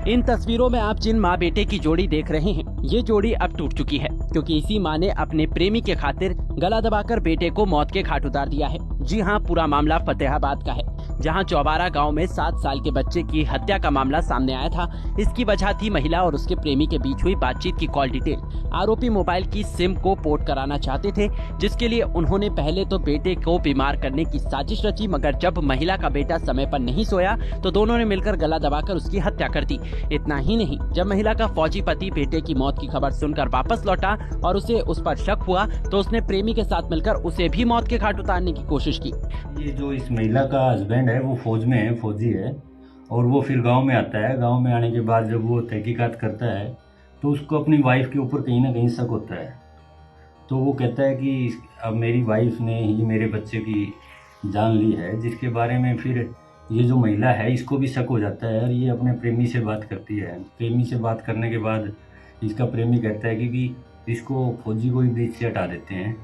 इन तस्वीरों में आप जिन माँ बेटे की जोड़ी देख रहे हैं, ये जोड़ी अब टूट चुकी है, क्योंकि इसी माँ ने अपने प्रेमी के खातिर गला दबाकर बेटे को मौत के घाट उतार दिया है। जी हाँ, पूरा मामला फतेहाबाद का है, जहां चौबारा गांव में 7 साल के बच्चे की हत्या का मामला सामने आया था। इसकी वजह थी महिला और उसके प्रेमी के बीच हुई बातचीत की कॉल डिटेल। आरोपी मोबाइल की सिम को पोर्ट कराना चाहते थे, जिसके लिए उन्होंने पहले तो बेटे को बीमार करने की साजिश रची, मगर जब महिला का बेटा समय पर नहीं सोया तो दोनों ने मिलकर गला दबाकर उसकी हत्या कर दी। इतना ही नहीं, जब महिला का फौजी पति बेटे की मौत की खबर सुनकर वापस लौटा और उसे उस पर शक हुआ तो उसने प्रेमी के साथ मिलकर उसे भी मौत के घाट उतारने की कोशिश की। ये जो इस महिला का हस्बैंड है वो फौज में है, फौजी है, और वो फिर गांव में आता है। गांव में आने के बाद जब वो तहकीकात करता है तो उसको अपनी वाइफ के ऊपर कहीं ना कहीं शक होता है। तो वो कहता है कि अब मेरी वाइफ ने ही मेरे बच्चे की जान ली है, जिसके बारे में फिर ये जो महिला है इसको भी शक हो जाता है और ये अपने प्रेमी से बात करती है। प्रेमी से बात करने के बाद इसका प्रेमी कहता है कि इसको फौजी को ही बीच से हटा देते हैं,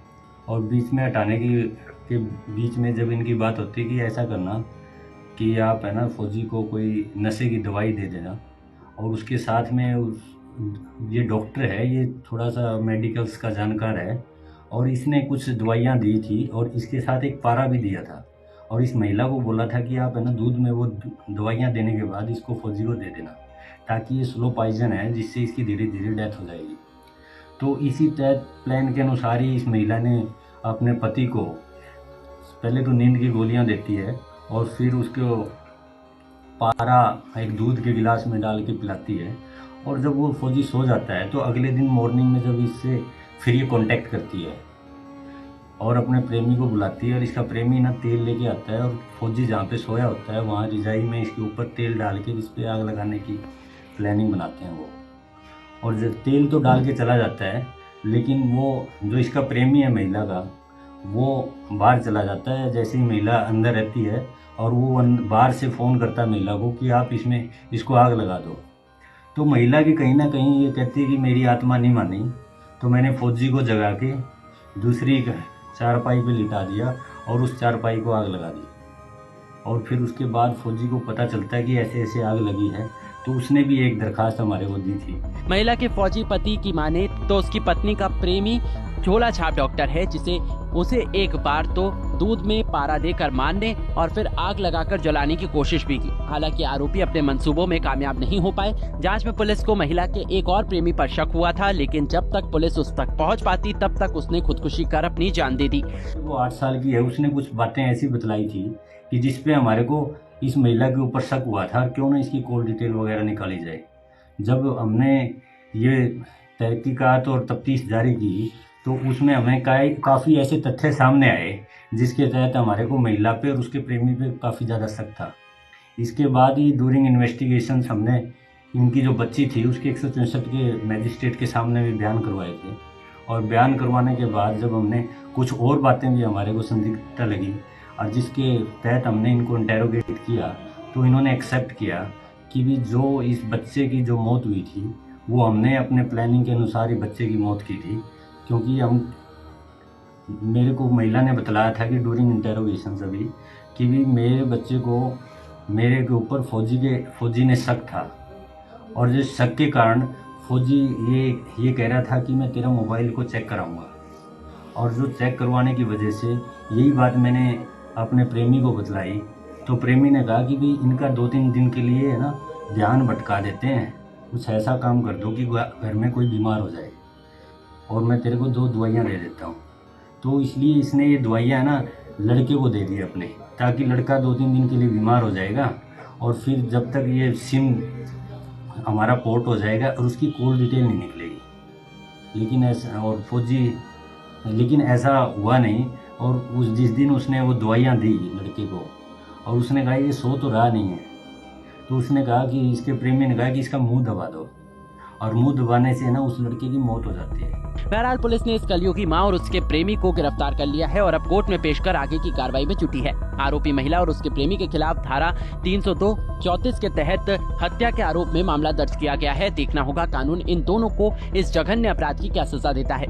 और बीच में हटाने के बीच में जब इनकी बात होती है कि ऐसा करना कि आप है ना फौजी को कोई नशे की दवाई दे देना, और उसके साथ में ये डॉक्टर है, ये थोड़ा सा मेडिकल्स का जानकार है, और इसने कुछ दवाइयाँ दी थी और इसके साथ एक पारा भी दिया था, और इस महिला को बोला था कि आप है ना दूध में वो दवाइयाँ देने के बाद इसको फौजी को दे देना, ताकि ये स्लो पॉइजन है जिससे इसकी धीरे धीरे डेथ हो जाएगी। तो इसी तहत प्लान के अनुसार ही इस महिला ने अपने पति को पहले तो नींद की गोलियां देती है और फिर उसको पारा एक दूध के गिलास में डाल के पिलाती है, और जब वो फौजी सो जाता है तो अगले दिन मॉर्निंग में जब इससे फिर ये कांटेक्ट करती है और अपने प्रेमी को बुलाती है, और इसका प्रेमी ना तेल लेके आता है और फौजी जहाँ पे सोया होता है वहाँ रिजाई में इसके ऊपर तेल डाल के इस पर आग लगाने की प्लानिंग बनाते हैं वो। और जब तेल तो डाल के चला जाता है, लेकिन वो जो इसका प्रेमी है महिला का, वो बाहर चला जाता है। जैसे ही महिला अंदर रहती है और वो बाहर से फ़ोन करता है महिला को कि आप इसको आग लगा दो। तो महिला की कहीं ना कहीं ये कहती है कि मेरी आत्मा नहीं मानी, तो मैंने फौजी को जगा के दूसरी चारपाई पे लिटा दिया और उस चारपाई को आग लगा दी। और फिर उसके बाद फौजी को पता चलता है कि ऐसे ऐसे आग लगी है, तो उसने भी एक दरखास्त हमारे को दी थी। महिला के फौजी पति की माने तो उसकी पत्नी का प्रेमी झोला छाप डॉक्टर है, जिसे उसे एक बार तो दूध में पारा देकर मारने और फिर आग लगाकर जलाने की कोशिश भी की। हालांकि आरोपी अपने मंसूबों में कामयाब नहीं हो पाए। जांच में पुलिस को महिला के एक और प्रेमी पर शक हुआ था, लेकिन जब तक पुलिस उस तक पहुंच पाती तब तक उसने खुदकुशी कर अपनी जान दे दी। वो 8 साल की है, उसने कुछ बातें ऐसी बतलाई थी कि जिसपे हमारे को इस महिला के ऊपर शक हुआ था, क्यों ना इसकी कॉल डिटेल वगैरह निकाली जाए। जब हमने ये तहकीकात और तफ्तीश जारी की तो उसमें हमें काफ़ी ऐसे तथ्य सामने आए जिसके तहत हमारे को महिला पे और उसके प्रेमी पे काफ़ी ज़्यादा शक था। इसके बाद ही ड्यूरिंग इन्वेस्टिगेशन हमने इनकी जो बच्ची थी उसके 164 के मजिस्ट्रेट के सामने भी बयान करवाए थे, और बयान करवाने के बाद जब हमने कुछ और बातें भी हमारे को संदिग्धता लगी और जिसके तहत हमने इनको इंटेरोगेट किया, तो इन्होंने एक्सेप्ट किया कि भी जो इस बच्चे की जो मौत हुई थी वो हमने अपने प्लानिंग के अनुसार ही बच्चे की मौत की थी। क्योंकि मेरे को महिला ने बतलाया था कि ड्यूरिंग इंटेरोगेशन सभी कि भी मेरे बच्चे को मेरे के ऊपर फौजी ने शक था, और जिस शक के कारण फौजी ये कह रहा था कि मैं तेरा मोबाइल को चेक कराऊंगा, और जो चेक करवाने की वजह से यही बात मैंने अपने प्रेमी को बतलाई। तो प्रेमी ने कहा कि भाई इनका 2-3 दिन के लिए है ना ध्यान भटका देते हैं, कुछ ऐसा काम कर दो कि घर में कोई बीमार हो जाए और मैं तेरे को 2 दवाइयाँ दे देता हूँ। तो इसलिए इसने ये दवाइयाँ ना लड़के को दे दी अपने, ताकि लड़का 2-3 दिन के लिए बीमार हो जाएगा, और फिर जब तक ये सिम हमारा पोर्ट हो जाएगा और उसकी कॉल डिटेल नहीं निकलेगी। लेकिन ऐसा हुआ नहीं, और जिस दिन उसने वो दवाइयाँ दी लड़के को और उसने कहा ये सो तो रहा नहीं है, तो उसने कहा कि इसके प्रेमी ने कहा कि इसका मुंह दबा दो, और मुंह दबाने से ना उस लड़के की मौत हो जाती है। बहरहाल पुलिस ने इस कलयुगी मां और उसके प्रेमी को गिरफ्तार कर लिया है और अब कोर्ट में पेश कर आगे की कार्रवाई में जुटी है। आरोपी महिला और उसके प्रेमी के खिलाफ धारा 302-34 के तहत हत्या के आरोप में मामला दर्ज किया गया है। देखना होगा कानून इन दोनों को इस जघन्य अपराध की क्या सजा देता है।